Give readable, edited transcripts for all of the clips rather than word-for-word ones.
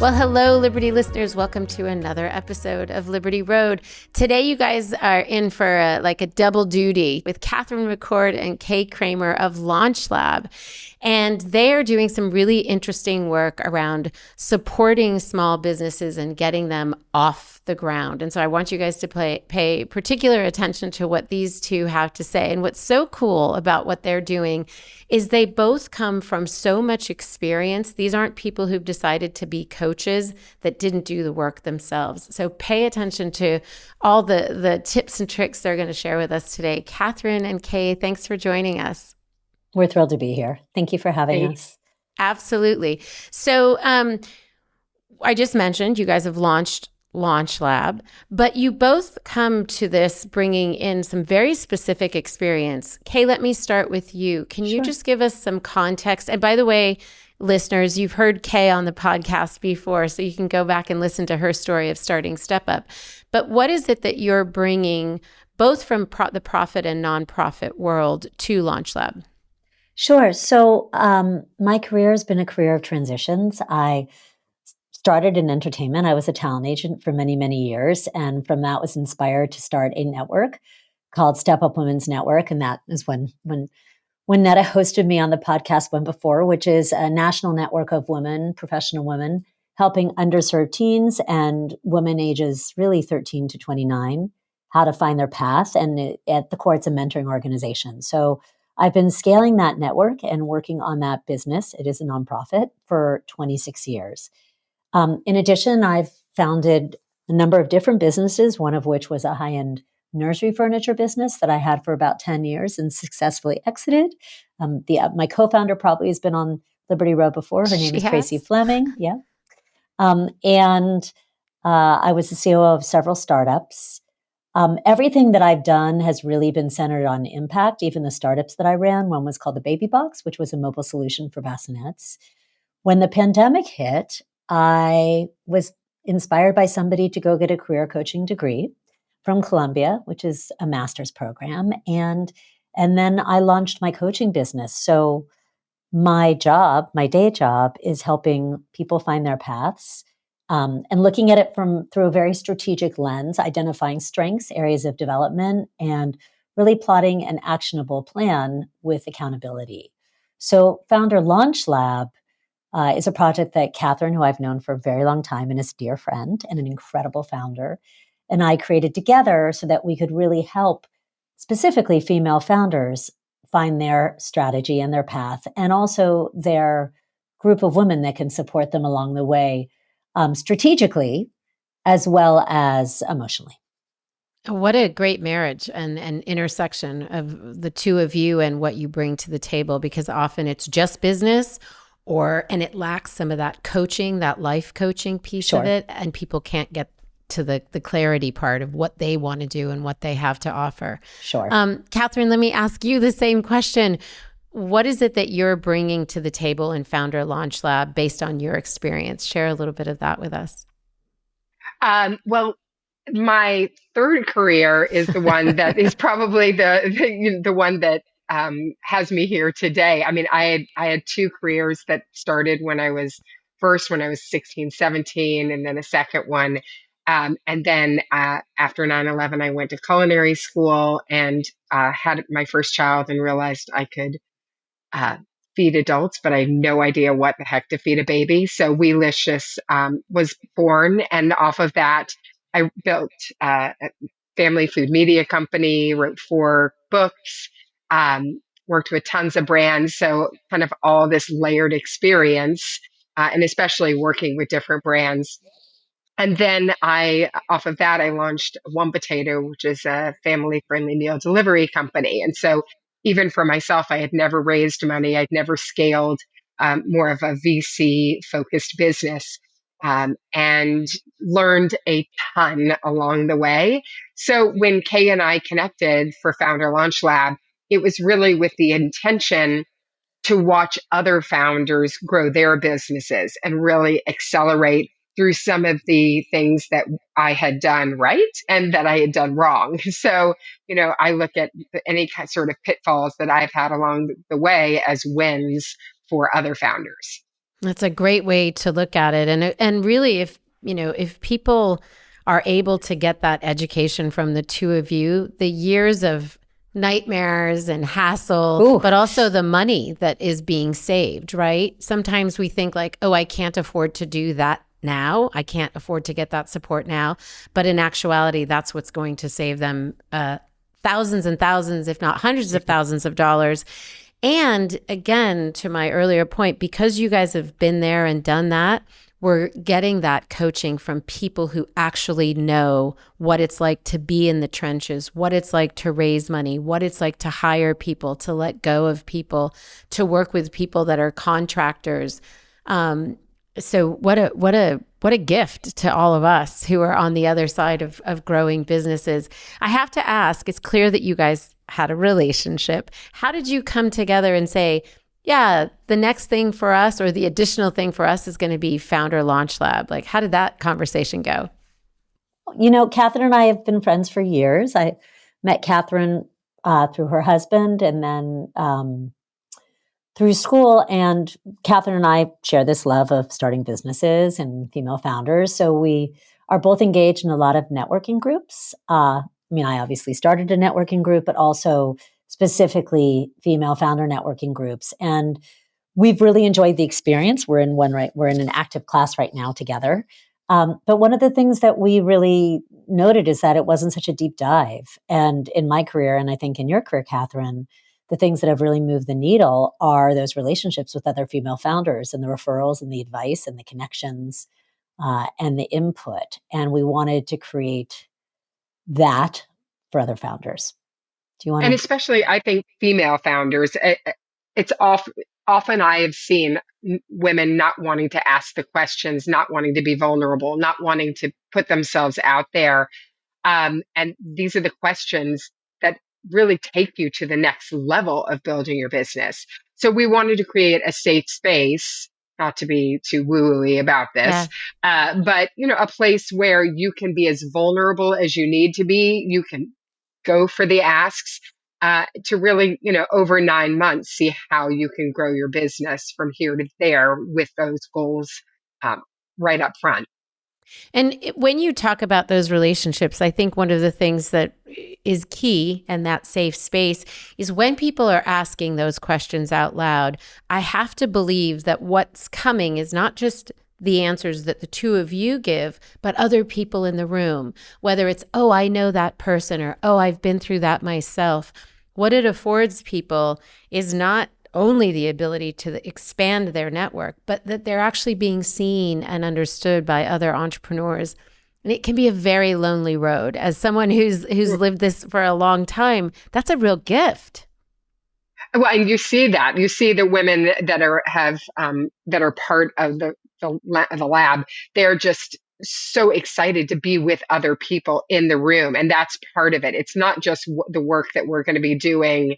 Well, hello, Liberty listeners. Welcome to another episode of Liberty Road. Today, you guys are in for a double duty with Catherine McCord and Kaye Kramer of Launch Lab. And they are doing some really interesting work around supporting small businesses and getting them off the ground. And so I want you guys to pay particular attention to what these two have to say. And what's so cool about what they're doing is they both come from so much experience. These aren't people who've decided to be coaches that didn't do the work themselves. So pay attention to all the tips and tricks they're going to share with us today. Catherine and Kaye, thanks for joining us. We're thrilled to be here. Thank you for having us. Absolutely. So I just mentioned you guys have launched Launch Lab, but you both come to this bringing in some very specific experience. Kaye, let me start with you. Can you just give us some context? And by the way, listeners, you've heard Kaye on the podcast before, so you can go back and listen to her story of starting Step Up. But what is it that you're bringing both from the profit and nonprofit world to Launch Lab? Sure. So my career has been a career of transitions. I started in entertainment. I was a talent agent for many, many years. And from that was inspired to start a network called Step Up Women's Network. And that is when Netta hosted me on the podcast one before, which is a national network of women, professional women, helping underserved teens and women ages really 13 to 29, how to find their path. And at the core, it's a mentoring organization. So I've been scaling that network and working on that business. It is a nonprofit for 26 years. In addition, I've founded a number of different businesses, one of which was a high-end nursery furniture business that I had for about 10 years and successfully exited. My co-founder probably has been on Liberty Road before. Her name is Tracy Fleming. Yeah. And I was the CEO of several startups. Everything that I've done has really been centered on impact. Even the startups that I ran, one was called the Babybox, which was a mobile solution for bassinets. When the pandemic hit, I was inspired by somebody to go get a career coaching degree from Columbia, which is a master's program. And then I launched my coaching business. So my day job is helping people find their paths. And looking at it through a very strategic lens, identifying strengths, areas of development, and really plotting an actionable plan with accountability. So Founder Launch Lab is a project that Catherine, who I've known for a very long time and is a dear friend and an incredible founder, and I created together so that we could really help specifically female founders find their strategy and their path, and also their group of women that can support them along the way, strategically as well as emotionally. What a great marriage and intersection of the two of you and what you bring to the table, because often it's just business and it lacks some of that coaching, that life coaching piece of it, and people can't get to the clarity part of what they want to do and what they have to offer. Sure. Catherine, let me ask you the same question. What is it that you're bringing to the table in Founder Launch Lab based on your experience? Share a little bit of that with us. Well, my third career is the one that is probably the one that has me here today. I mean, I had two careers that started when I was 16, 17, and then a second one. And then after 9/11, I went to culinary school and had my first child and realized I could feed adults, but I had no idea what the heck to feed a baby. So weelicious was born. And off of that, I built a family food media company, wrote 4 books, worked with tons of brands. So kind of all this layered experience, and especially working with different brands. And then off of that, I launched One Potato, which is a family-friendly meal delivery company. And so even for myself, I had never raised money. I'd never scaled more of a VC-focused business, and learned a ton along the way. So when Kaye and I connected for Founder Launch Lab, it was really with the intention to watch other founders grow their businesses and really accelerate through some of the things that I had done right and that I had done wrong. So, I look at any sort of pitfalls that I've had along the way as wins for other founders. That's a great way to look at it. And really, if people are able to get that education from the two of you, the years of nightmares and hassle, Ooh. but also the money that is being saved, right? Sometimes we think like, oh, I can't afford to do that now. I can't afford to get that support now. But in actuality, that's what's going to save them thousands and thousands, if not hundreds of thousands of dollars. And again, to my earlier point, because you guys have been there and done that, we're getting that coaching from people who actually know what it's like to be in the trenches, what it's like to raise money, what it's like to hire people, to let go of people, to work with people that are contractors. So what a gift to all of us who are on the other side of growing businesses. I have to ask, it's clear that you guys had a relationship. How did you come together and say, yeah, the next thing for us or the additional thing for us is going to be Founder Launch Lab? Like, how did that conversation go? Catherine and I have been friends for years. I met Catherine through her husband and then through school. And Catherine and I share this love of starting businesses and female founders. So we are both engaged in a lot of networking groups. I obviously started a networking group, but also specifically female founder networking groups. And we've really enjoyed the experience. We're in an active class right now together. But one of the things that we really noted is that it wasn't such a deep dive. And in my career, and I think in your career, Catherine, the things that have really moved the needle are those relationships with other female founders and the referrals and the advice and the connections and the input. And we wanted to create that for other founders. Do you want And especially, I think female founders, it's often I have seen women not wanting to ask the questions, not wanting to be vulnerable, not wanting to put themselves out there. And these are the questions that really take you to the next level of building your business. So we wanted to create a safe space, not to be too woo-y about this, but a place where you can be as vulnerable as you need to be. You can go for the asks to really, over 9 months, see how you can grow your business from here to there with those goals right up front. And when you talk about those relationships, I think one of the things that is key in that safe space is when people are asking those questions out loud, I have to believe that what's coming is not just the answers that the two of you give, but other people in the room, whether it's, oh, I know that person, or, oh, I've been through that myself. What it affords people is not only the ability to expand their network, but that they're actually being seen and understood by other entrepreneurs. And it can be a very lonely road. As someone who's lived this for a long time, that's a real gift. Well, and you see the women that are part of the lab. They're just so excited to be with other people in the room, and that's part of it. It's not just the work that we're going to be doing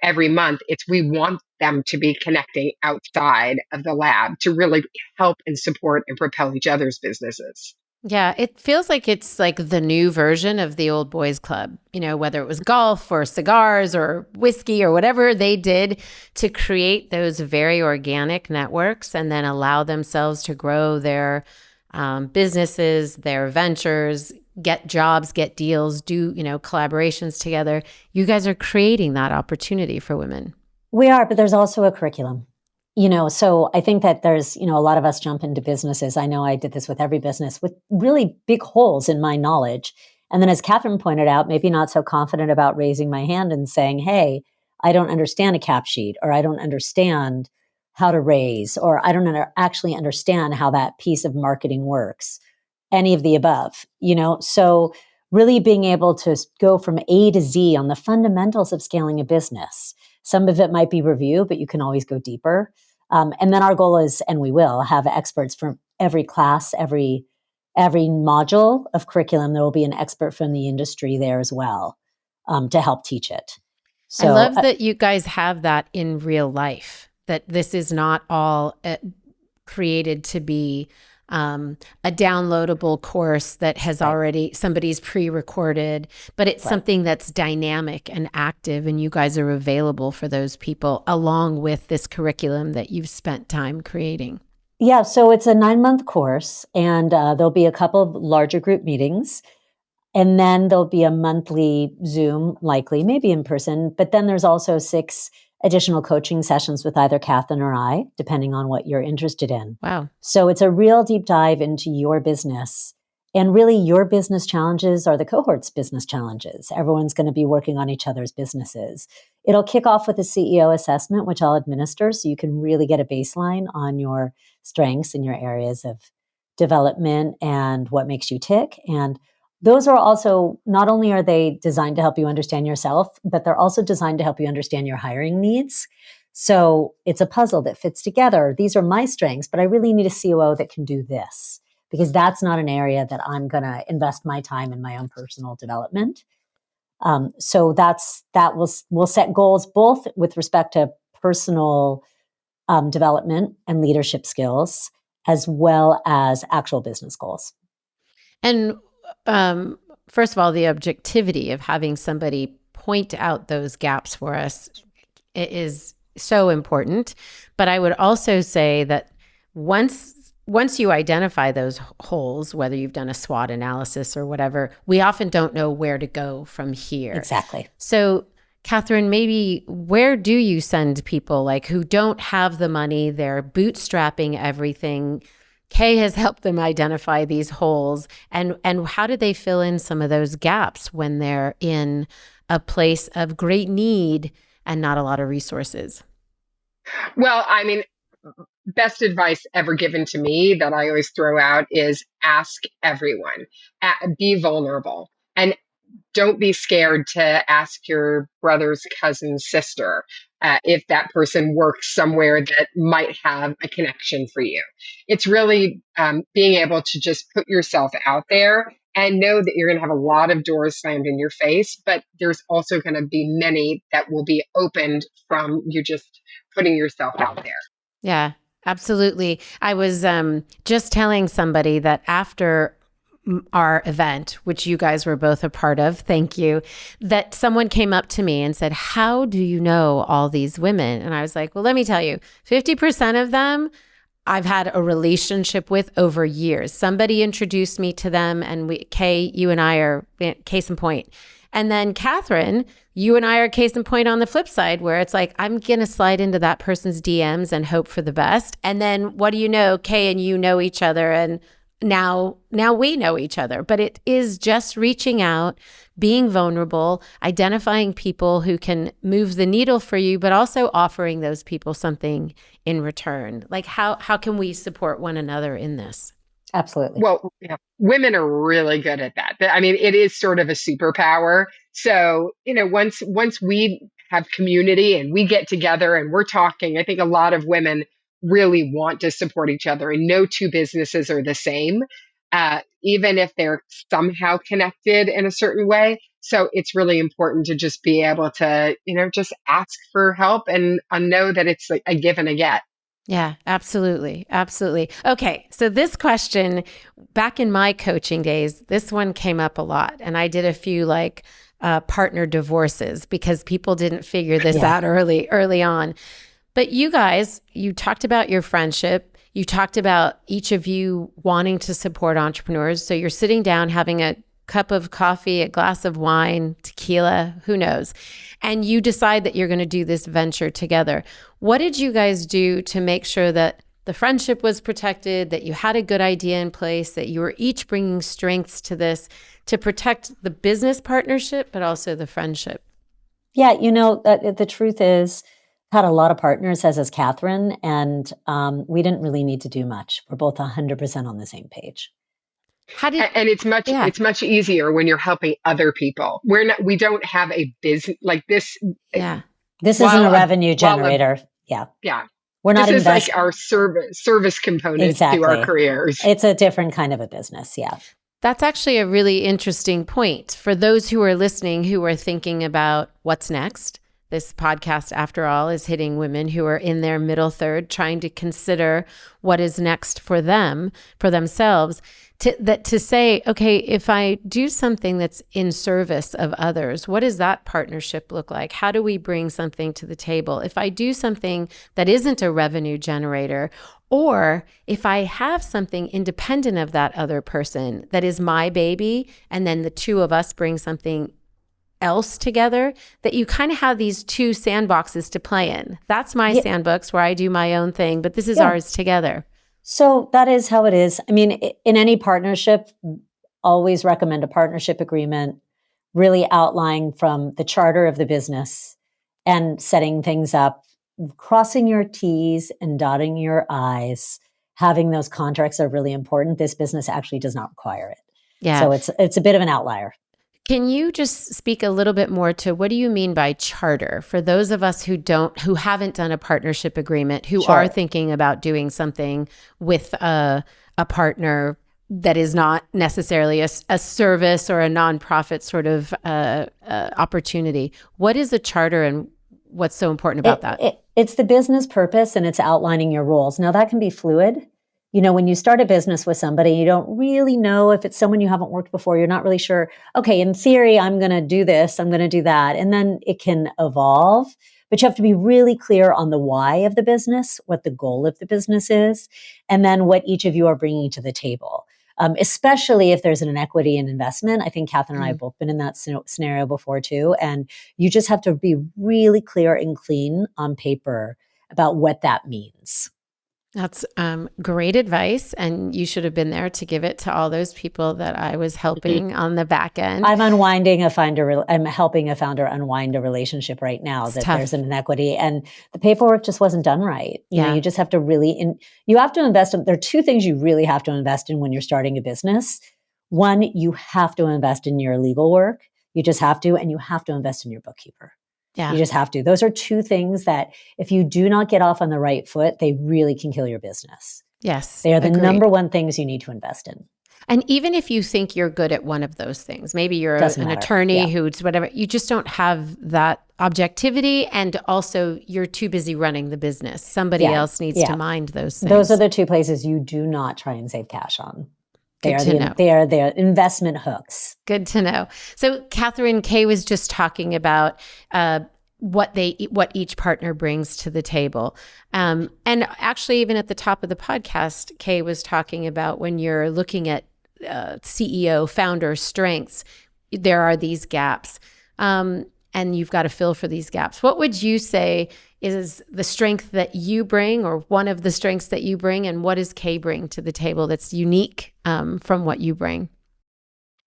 every month. It's we want them to be connecting outside of the lab to really help and support and propel each other's businesses. Yeah, it feels like it's like the new version of the old boys club, whether it was golf or cigars or whiskey or whatever they did to create those very organic networks and then allow themselves to grow their businesses, their ventures, get jobs, get deals, do, collaborations together. You guys are creating that opportunity for women. We are, but there's also a curriculum. So I think that there's, a lot of us jump into businesses. I know I did this with every business with really big holes in my knowledge. And then as Catherine pointed out, maybe not so confident about raising my hand and saying, hey, I don't understand a cap sheet, or I don't understand how to raise, or I don't actually understand how that piece of marketing works. Any of the above, So really being able to go from A to Z on the fundamentals of scaling a business. Some of it might be review, but you can always go deeper. And then our goal is, and we will have experts from every class, every module of curriculum. There will be an expert from the industry there as well to help teach it. So I love that you guys have that in real life, that this is not all created to be a downloadable course that has Right. already somebody's pre-recorded, but it's Right. something that's dynamic and active, and you guys are available for those people along with this curriculum that you've spent time creating. Yeah, so it's a 9-month course, and there'll be a couple of larger group meetings. And then there'll be a monthly Zoom, likely, maybe in person. But then there's also 6 additional coaching sessions with either Catherine or I, depending on what you're interested in. Wow. So it's a real deep dive into your business. And really, your business challenges are the cohort's business challenges. Everyone's going to be working on each other's businesses. It'll kick off with a CEO assessment, which I'll administer, so you can really get a baseline on your strengths and your areas of development and what makes you tick. And those are also, not only are they designed to help you understand yourself, but they're also designed to help you understand your hiring needs. So it's a puzzle that fits together. These are my strengths, but I really need a COO that can do this, because that's not an area that I'm going to invest my time in my own personal development. So that will set goals both with respect to personal development and leadership skills, as well as actual business goals. And first of all, the objectivity of having somebody point out those gaps for us is so important. But I would also say that once you identify those holes, whether you've done a SWOT analysis or whatever, we often don't know where to go from here. Exactly. So, Catherine, maybe where do you send people like who don't have the money, they're bootstrapping everything? Kaye has helped them identify these holes, and how do they fill in some of those gaps when they're in a place of great need and not a lot of resources? Well, I mean, best advice ever given to me that I always throw out is ask everyone, be vulnerable, and don't be scared to ask your brother's cousin's sister if that person works somewhere that might have a connection for you. It's really being able to just put yourself out there and know that you're going to have a lot of doors slammed in your face, but there's also going to be many that will be opened from you just putting yourself out there. Yeah, absolutely. I was just telling somebody that after our event, which you guys were both a part of, thank you, that someone came up to me and said, "How do you know all these women?" And I was like, well, let me tell you, 50% of them I've had a relationship with over years. Somebody introduced me to them, and Kaye, you and I are case in point. And then Catherine, you and I are case in point on the flip side, where it's like, I'm going to slide into that person's DMs and hope for the best. And then what do you know? Kaye and you know each other, and now we know each other. But it is just reaching out, being vulnerable, identifying people who can move the needle for you, but also offering those people something in return. Like how can we support one another in this? Absolutely. Well, women are really good at that. I mean, it is sort of a superpower. So, once we have community and we get together and we're talking, I think a lot of women really want to support each other, and no two businesses are the same, even if they're somehow connected in a certain way. So it's really important to just be able to, just ask for help and know that it's like a give and a get. Yeah, absolutely. Absolutely. Okay. So this question, back in my coaching days, this one came up a lot. And I did a few partner divorces because people didn't figure this out early on. But you guys, you talked about your friendship. You talked about each of you wanting to support entrepreneurs. So you're sitting down having a cup of coffee, a glass of wine, tequila, who knows? And you decide that you're going to do this venture together. What did you guys do to make sure that the friendship was protected, that you had a good idea in place, that you were each bringing strengths to this to protect the business partnership, but also the friendship? Yeah, the truth is, I've had a lot of partners, as is Catherine, and we didn't really need to do much. We're both 100% on the same page. And it's much easier when you're helping other people. We don't have a business like this. Yeah. This isn't a revenue generator. Yeah. We're not This is like our service component to our careers. It's a different kind of a business. Yeah. That's actually a really interesting point for those who are listening, who are thinking about what's next. This podcast, after all, is hitting women who are in their middle third, trying to consider what is next for them, for themselves. To say, okay, if I do something that's in service of others, what does that partnership look like? How do we bring something to the table? If I do something that isn't a revenue generator, or if I have something independent of that other person that is my baby, and then the two of us bring something else together, that you kind of have these two sandboxes to play in. That's my sandbox where I do my own thing, but this is ours together. So that is how it is. I mean, in any partnership, always recommend a partnership agreement, really outlining from the charter of the business and setting things up, crossing your T's and dotting your I's. Having those contracts are really important. This business actually does not require it. Yeah. So it's a bit of an outlier. Can you just speak a little bit more to what do you mean by charter for those of us who haven't done a partnership agreement, who are thinking about doing something with a partner that is not necessarily a service or a nonprofit sort of opportunity? What is a charter and what's so important about that? It's the business purpose and it's outlining your roles. Now that can be fluid. You know, when you start a business with somebody, you don't really know if it's someone you haven't worked before. You're not really sure, okay, in theory, I'm going to do this, I'm going to do that. And then it can evolve, but you have to be really clear on the why of the business, what the goal of the business is, and then what each of you are bringing to the table. Especially if there's an equity and investment. I think Catherine and I have both been in that scenario before too. And you just have to be really clear and clean on paper about what that means. That's great advice. And you should have been there to give it to all those people that I was helping on the back end. I'm helping a founder unwind a relationship right now that there's an inequity and the paperwork just wasn't done right. You know, you just have to you have to invest in, there are two things you really have to invest in when you're starting a business. One, you have to invest in your legal work. You just have to, and you have to invest in your bookkeeper. Yeah. You just have to. Those are two things that if you do not get off on the right foot, they really can kill your business. Yes. They are the number one things you need to invest in. And even if you think you're good at one of those things, maybe you're an attorney who's whatever, you just don't have that objectivity. And also you're too busy running the business. Somebody else needs to mind those things. Those are the two places you do not try and save cash on. They are the investment hooks. Good to know. So Catherine, Kaye was just talking about what each partner brings to the table. And actually, even at the top of the podcast, Kaye was talking about when you're looking at CEO, founder strengths, there are these gaps. And you've got to fill for these gaps. What would you say is the strength that you bring, or one of the strengths that you bring, and what does Kaye bring to the table that's unique from what you bring?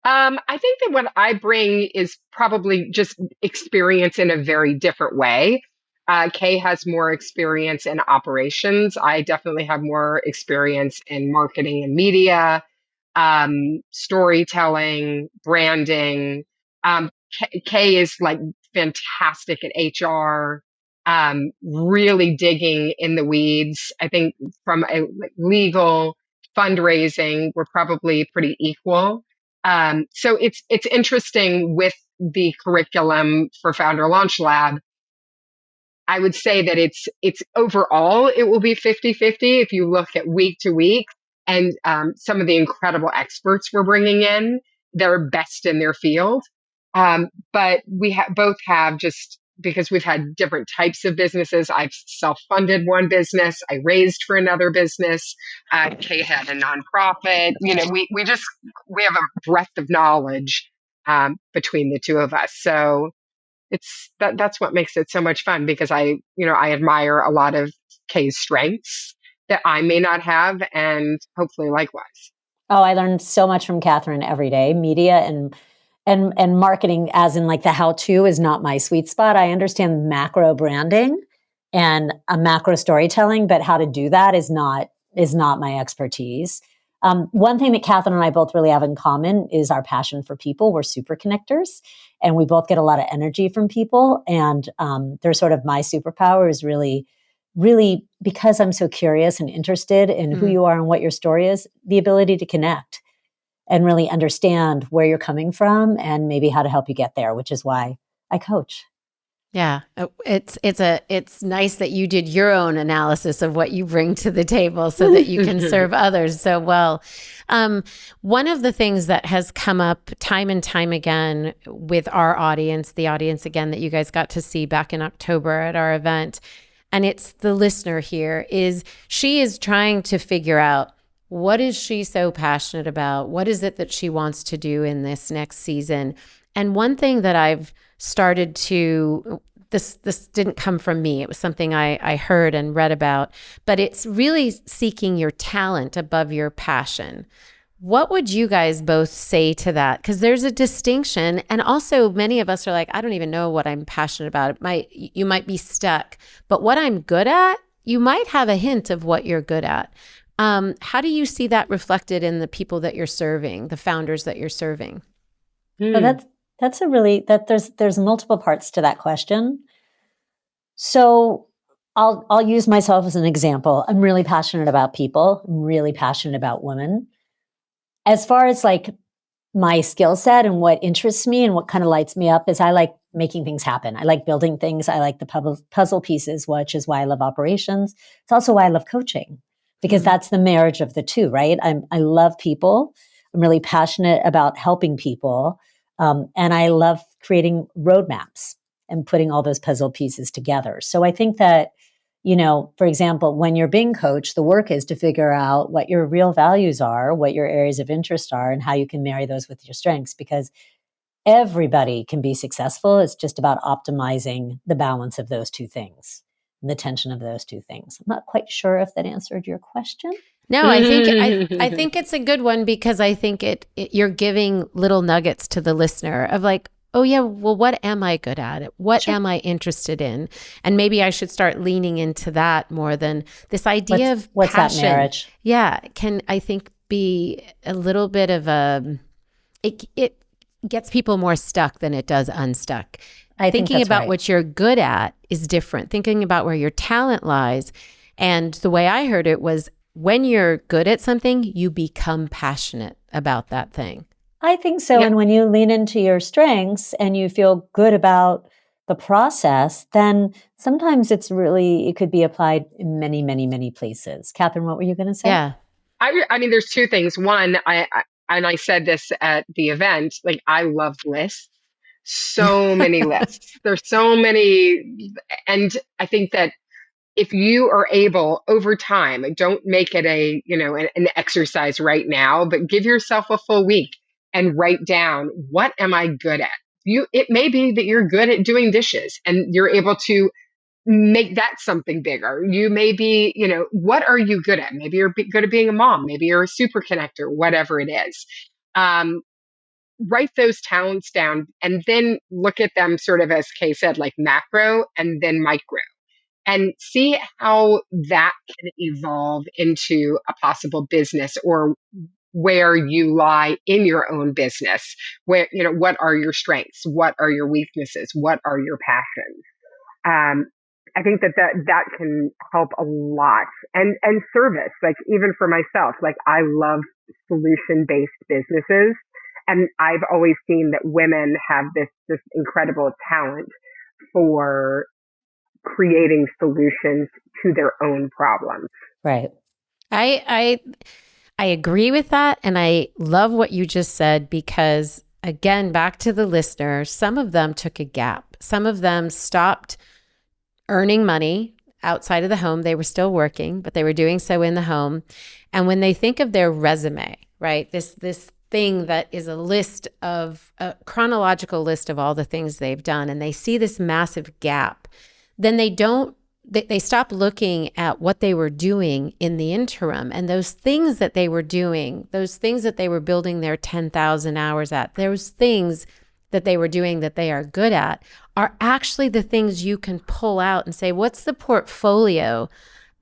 I think that what I bring is probably just experience in a very different way. Kaye has more experience in operations. I definitely have more experience in marketing and media, storytelling, branding. Kaye is like fantastic at HR, really digging in the weeds. I think from a legal fundraising, we're probably pretty equal. So it's interesting with the curriculum for Founder Launch Lab. I would say that it's overall, it will be 50-50 if you look at week to week, and some of the incredible experts we're bringing in, they're best in their field. But we both have, just because we've had different types of businesses. I've self-funded one business. I raised for another business. Kaye had a nonprofit. You know, we have a breadth of knowledge between the two of us. So that's what makes it so much fun, because I admire a lot of Kaye's strengths that I may not have, and hopefully likewise. Oh, I learned so much from Catherine every day. Media and marketing, as in like the how-to, is not my sweet spot. I understand macro branding and a macro storytelling, but how to do that is not my expertise. One thing that Catherine and I both really have in common is our passion for people. We're super connectors, and we both get a lot of energy from people. And they're sort of my superpower is really, really, because I'm so curious and interested in who you are and what your story is, the ability to connect and really understand where you're coming from and maybe how to help you get there, which is why I coach. Yeah, it's nice that you did your own analysis of what you bring to the table so that you can serve others so well. One of the things that has come up time and time again with our audience, the audience again that you guys got to see back in October at our event, and it's the listener here, is she is trying to figure out, what is she so passionate about? What is it that she wants to do in this next season? And one thing that I've started to, this didn't come from me. It was something I heard and read about, but it's really seeking your talent above your passion. What would you guys both say to that? Because there's a distinction. And also many of us are like, I don't even know what I'm passionate about. You might be stuck, but what I'm good at, you might have a hint of what you're good at. How do you see that reflected in the people that you're serving, the founders that you're serving? So that's a really, there's multiple parts to that question. So I'll use myself as an example. I'm really passionate about people. I'm really passionate about women. As far as like my skill set and what interests me and what kind of lights me up is I like making things happen. I like building things. I like the puzzle pieces, which is why I love operations. It's also why I love coaching, because that's the marriage of the two, right? I love people. I'm really passionate about helping people. And I love creating roadmaps and putting all those puzzle pieces together. So I think that, for example, when you're being coached, the work is to figure out what your real values are, what your areas of interest are, and how you can marry those with your strengths, because everybody can be successful. It's just about optimizing the balance of those two things, and the tension of those two things. I'm not quite sure if that answered your question. No, I think it's a good one, because I think you're giving little nuggets to the listener of like, oh yeah, well, what am I good at? What am I interested in? And maybe I should start leaning into that more than this idea of what's passion. That marriage? Yeah, can I think be a little bit of it gets people more stuck than it does unstuck. Thinking about right. what you're good at is different. Thinking about where your talent lies. And the way I heard it was, when you're good at something, you become passionate about that thing. I think so. Yeah. And when you lean into your strengths and you feel good about the process, then sometimes it could be applied in many, many, many places. Catherine, what were you going to say? Yeah. I mean, there's two things. One, I said this at the event, like I love lists. So many lists. There's so many. And I think that if you are able over time, don't make it an exercise right now, but give yourself a full week and write down, what am I good at? It may be that you're good at doing dishes and you're able to make that something bigger. You may be, what are you good at? Maybe you're good at being a mom. Maybe you're a super connector, whatever it is. Write those talents down and then look at them sort of, as Kaye said, like macro and then micro. And see how that can evolve into a possible business, or where you lie in your own business. Where, what are your strengths? What are your weaknesses? What are your passions? I think that can help a lot. And service, like even for myself, like I love solution-based businesses. And I've always seen that women have this incredible talent for creating solutions to their own problems. Right. I agree with that. And I love what you just said, because again, back to the listener, some of them took a gap. Some of them stopped earning money outside of the home. They were still working, but they were doing so in the home. And when they think of their resume, right, this thing that is a chronological list of all the things they've done, and they see this massive gap, then they stop looking at what they were doing in the interim, and those things that they were doing, those things that they were building their 10,000 hours at, those things that they were doing that they are good at are actually the things you can pull out and say, what's the portfolio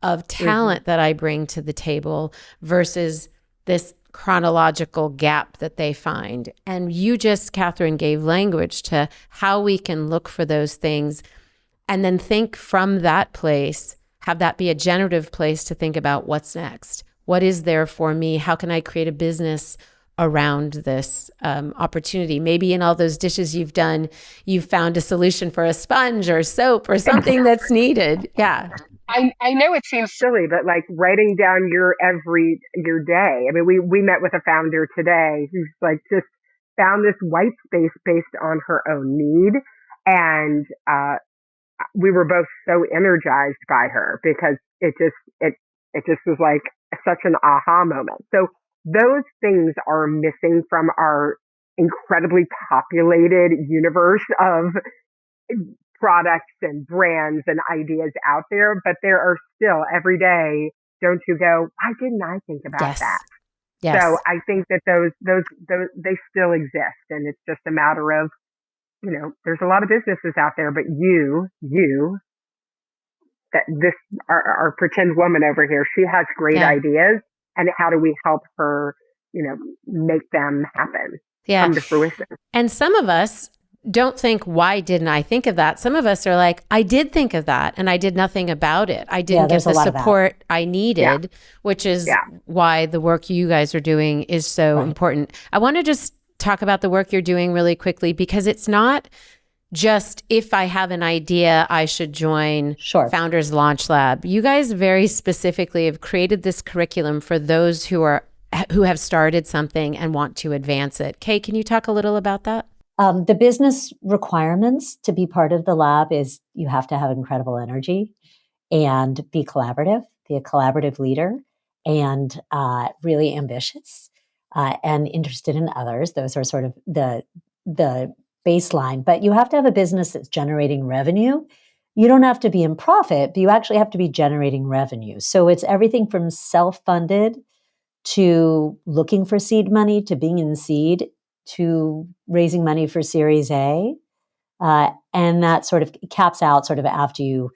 of talent that I bring to the table versus this chronological gap that they find. And you just, Catherine, gave language to how we can look for those things and then think from that place, have that be a generative place to think about what's next. What is there for me? How can I create a business around this opportunity? Maybe in all those dishes you've done, you've found a solution for a sponge or soap or something that's needed. Yeah. I know it seems silly, but like writing down your day. I mean, we met with a founder today who's like just found this white space based on her own need. And we were both so energized by her because it just was like such an aha moment. So those things are missing from our incredibly populated universe of products and brands and ideas out there, but there are still every day, don't you go, why didn't I think about that? Yes. So I think that those they still exist, and it's just a matter of, there's a lot of businesses out there, but our pretend woman over here, she has great ideas, and how do we help her, make them happen, come to fruition? And some of us don't think, why didn't I think of that? Some of us are like, I did think of that and I did nothing about it. I didn't get the support I needed, which is why the work you guys are doing is so important. I want to just talk about the work you're doing really quickly, because it's not just if I have an idea, I should join Founders Launch Lab. You guys very specifically have created this curriculum for those who have started something and want to advance it. Kaye, can you talk a little about that? The business requirements to be part of the lab is you have to have incredible energy and be a collaborative leader, and really ambitious and interested in others. Those are sort of the baseline. But you have to have a business that's generating revenue. You don't have to be in profit, but you actually have to be generating revenue. So it's everything from self-funded to looking for seed money to being in seed to raising money for Series A. And that sort of caps out sort of after you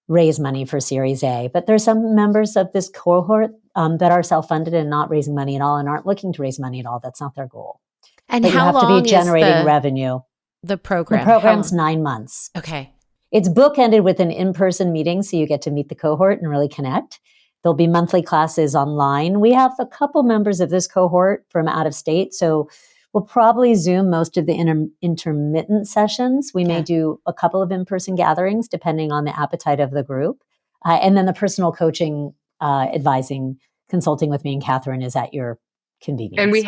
raise money for Series A. But there's some members of this cohort that are self-funded and not raising money at all and aren't looking to raise money at all. That's not their goal. And but how you have long to be generating revenue. The program? The program's 9 months. Okay. It's bookended with an in-person meeting, so you get to meet the cohort and really connect. There'll be monthly classes online. We have a couple members of this cohort from out of state, so we'll probably Zoom most of the intermittent sessions. We may do a couple of in-person gatherings, depending on the appetite of the group. And then the personal coaching, advising, consulting with me and Catherine is at your convenience. And we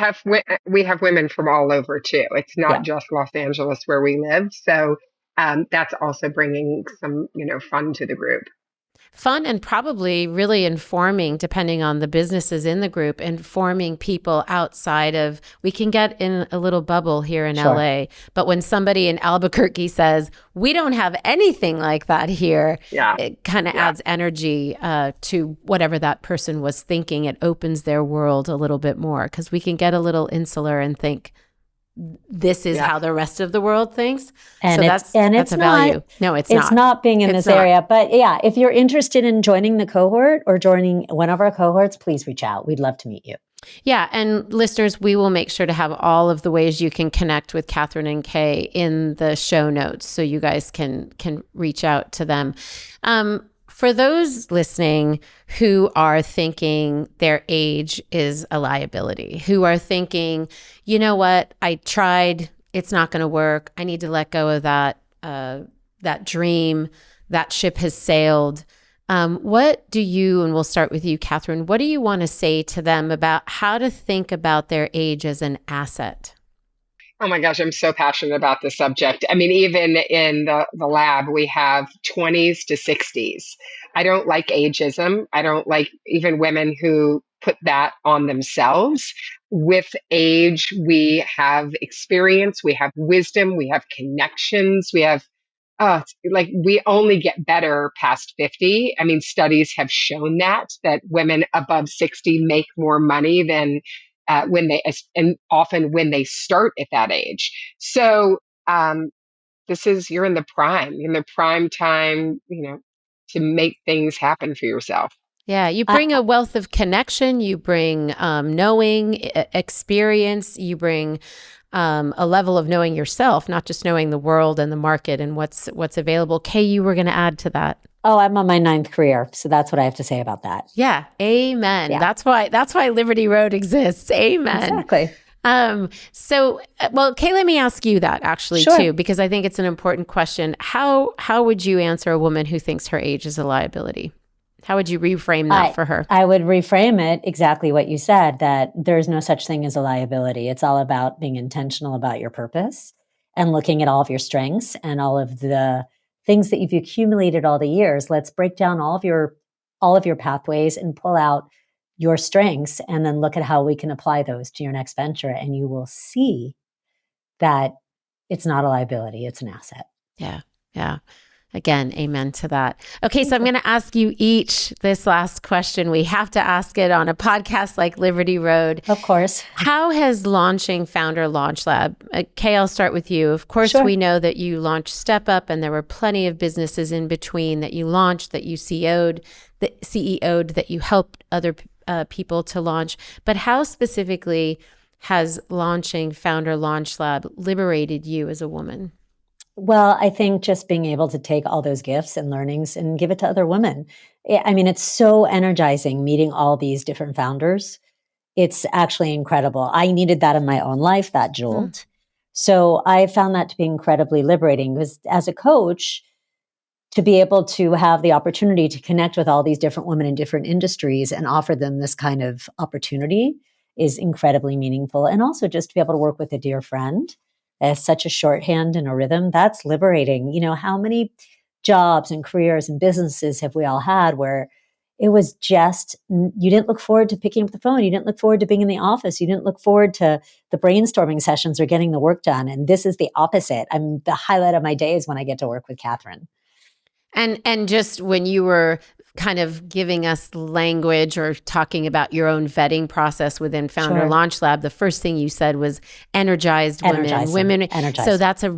have women from all over too. It's not just Los Angeles where we live. So that's also bringing some, fun to the group. Fun and probably really informing, depending on the businesses in the group, informing people outside of, we can get in a little bubble here in LA, but when somebody in Albuquerque says, we don't have anything like that here, it kind of adds energy to whatever that person was thinking. It opens their world a little bit more, because we can get a little insular and think, this is how the rest of the world thinks. And so it's that's a value. Not, no, it's not. It's not being in this area. But if you're interested in joining the cohort or joining one of our cohorts, please reach out. We'd love to meet you. Yeah. And listeners, we will make sure to have all of the ways you can connect with Catherine and Kaye in the show notes, so you guys can reach out to them. For those listening who are thinking their age is a liability, who are thinking, you know what, I tried, it's not going to work. I need to let go of that dream. That ship has sailed. What do you, and we'll start with you, Catherine, what do you want to say to them about how to think about their age as an asset? Oh my gosh, I'm so passionate about this subject. I mean, even in the lab, we have 20s to 60s. I don't like ageism. I don't like even women who put that on themselves. With age, we have experience, we have wisdom, we have connections, we have, we only get better past 50. I mean, studies have shown that women above 60 make more money than and often when they start at that age. So you're in the prime time, to make things happen for yourself. Yeah, you bring a wealth of connection, you bring knowing, experience, you bring a level of knowing yourself, not just knowing the world and the market and what's available. Kaye, you were going to add to that. Oh, I'm on my 9th career. So that's what I have to say about that. Yeah. Amen. Yeah. That's why Liberty Road exists. Amen. Exactly. Well, Kaye, let me ask you that actually Sure. too, because I think it's an important question. How would you answer a woman who thinks her age is a liability? How would you reframe that for her? I would reframe it exactly what you said, that there's no such thing as a liability. It's all about being intentional about your purpose and looking at all of your strengths and all of the things that you've accumulated all the years. Let's break down all of your pathways and pull out your strengths and then look at how we can apply those to your next venture. And you will see that it's not a liability, it's an asset. Yeah. Yeah. Again, amen to that. Okay, so I'm going to ask you each this last question. We have to ask it on a podcast like Liberty Road. Of course. How has launching Founder Launch Lab, Kaye, I'll start with you. Of course, Sure. we know that you launched Step Up, and there were plenty of businesses in between that you launched, that you CEO'd, that you helped other people to launch. But how specifically has launching Founder Launch Lab liberated you as a woman? Well, I think just being able to take all those gifts and learnings and give it to other women. I mean, it's so energizing meeting all these different founders. It's actually incredible. I needed that in my own life, that jolt. So I found that to be incredibly liberating, because as a coach, to be able to have the opportunity to connect with all these different women in different industries and offer them this kind of opportunity is incredibly meaningful. And also just to be able to work with a dear friend as such a shorthand and a rhythm, that's liberating. You know, how many jobs and careers and businesses have we all had where it was just, you didn't look forward to picking up the phone. You didn't look forward to being in the office. You didn't look forward to the brainstorming sessions or getting the work done. And this is the opposite. The highlight of my day is when I get to work with Catherine. And just when you were kind of giving us language or talking about your own vetting process within Founder Sure. Launch Lab, the first thing you said was energized women. Energized. So that's a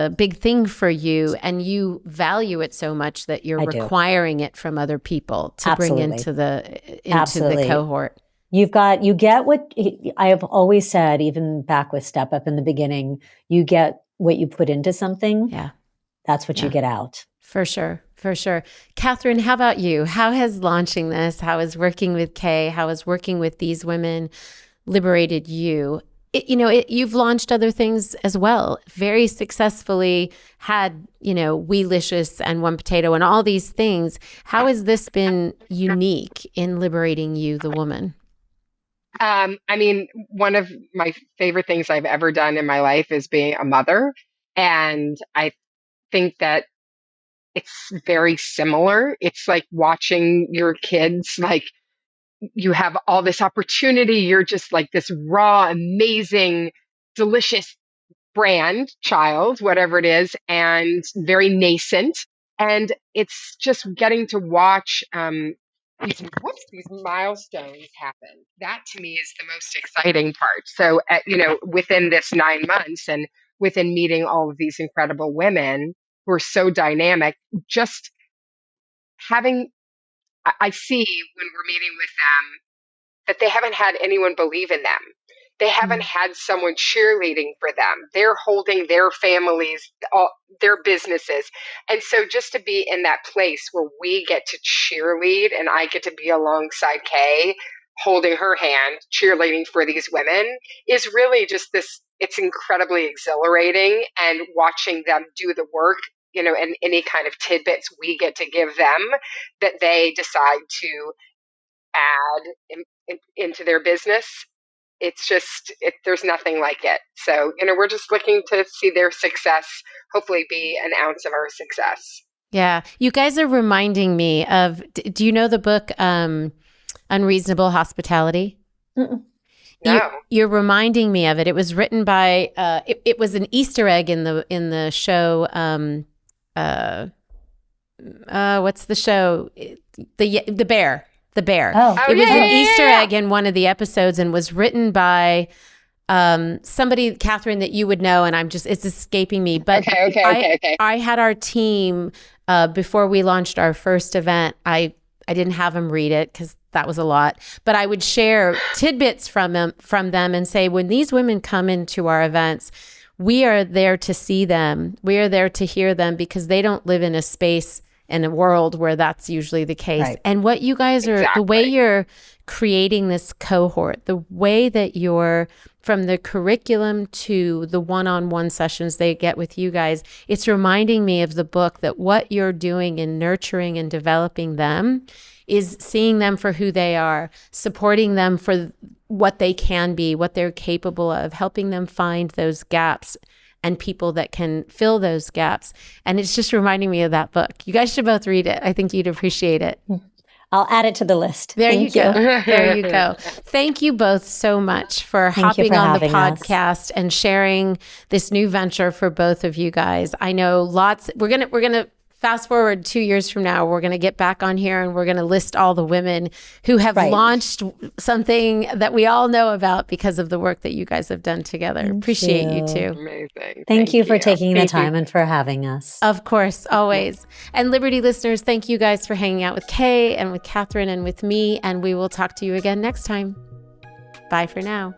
big thing for you, and you value it so much that you're requiring it from other people to bring into the cohort. You get what I have always said, even back with Step Up in the beginning, you get what you put into something. Yeah. That's what you get out. For sure. For sure. Catherine, how about you? How has launching this, how has working with Kaye, how has working with these women liberated you? You've launched other things as well, very successfully, had, weelicious and One Potato and all these things. How has this been unique in liberating you, the woman? One of my favorite things I've ever done in my life is being a mother. And I think that it's very similar. It's like watching your kids, like you have all this opportunity. You're just like this raw, amazing, delicious brand child, whatever it is, and very nascent. And it's just getting to watch these milestones happen. That to me is the most exciting part. So, within this 9 months and within meeting all of these incredible women who are so dynamic, just having, I see when we're meeting with them that they haven't had anyone believe in them. They haven't had someone cheerleading for them. They're holding their families, their businesses. And so just to be in that place where we get to cheerlead and I get to be alongside Kaye, holding her hand, cheerleading for these women is really just this, it's incredibly exhilarating, and watching them do the work, and any kind of tidbits we get to give them that they decide to add into their business. It's just, there's nothing like it. So, we're just looking to see their success, hopefully be an ounce of our success. Yeah. You guys are reminding me of, do you know the book, Unreasonable Hospitality? Mm-mm. No. You're reminding me of it. It was written by, it was an Easter egg in the show, what's the show? The Bear. The Bear. Oh. It was an Easter egg in one of the episodes, and was written by somebody, Catherine, that you would know, and it's escaping me. But okay. I had our team, before we launched our first event, I didn't have them read it because that was a lot, but I would share tidbits from them and say, when these women come into our events, we are there to see them. We are there to hear them, because they don't live in a space in a world where that's usually the case. Right. And what you guys are, the way you're creating this cohort, the way that you're from the curriculum to the one-on-one sessions they get with you guys, it's reminding me of the book that what you're doing in nurturing and developing them is seeing them for who they are, supporting them for what they can be, what they're capable of, helping them find those gaps and people that can fill those gaps. And it's just reminding me of that book. You guys should both read it. I think you'd appreciate it. I'll add it to the list. There you go. There you go. Thank you both so much for hopping on the podcast and sharing this new venture for both of you guys. I know we're gonna fast forward 2 years from now, we're going to get back on here and we're going to list all the women who have launched something that we all know about because of the work that you guys have done together. Appreciate you too. Amazing. Thank you for taking the time and for having us. Of course, always. And Liberty listeners, thank you guys for hanging out with Kaye and with Catherine and with me. And we will talk to you again next time. Bye for now.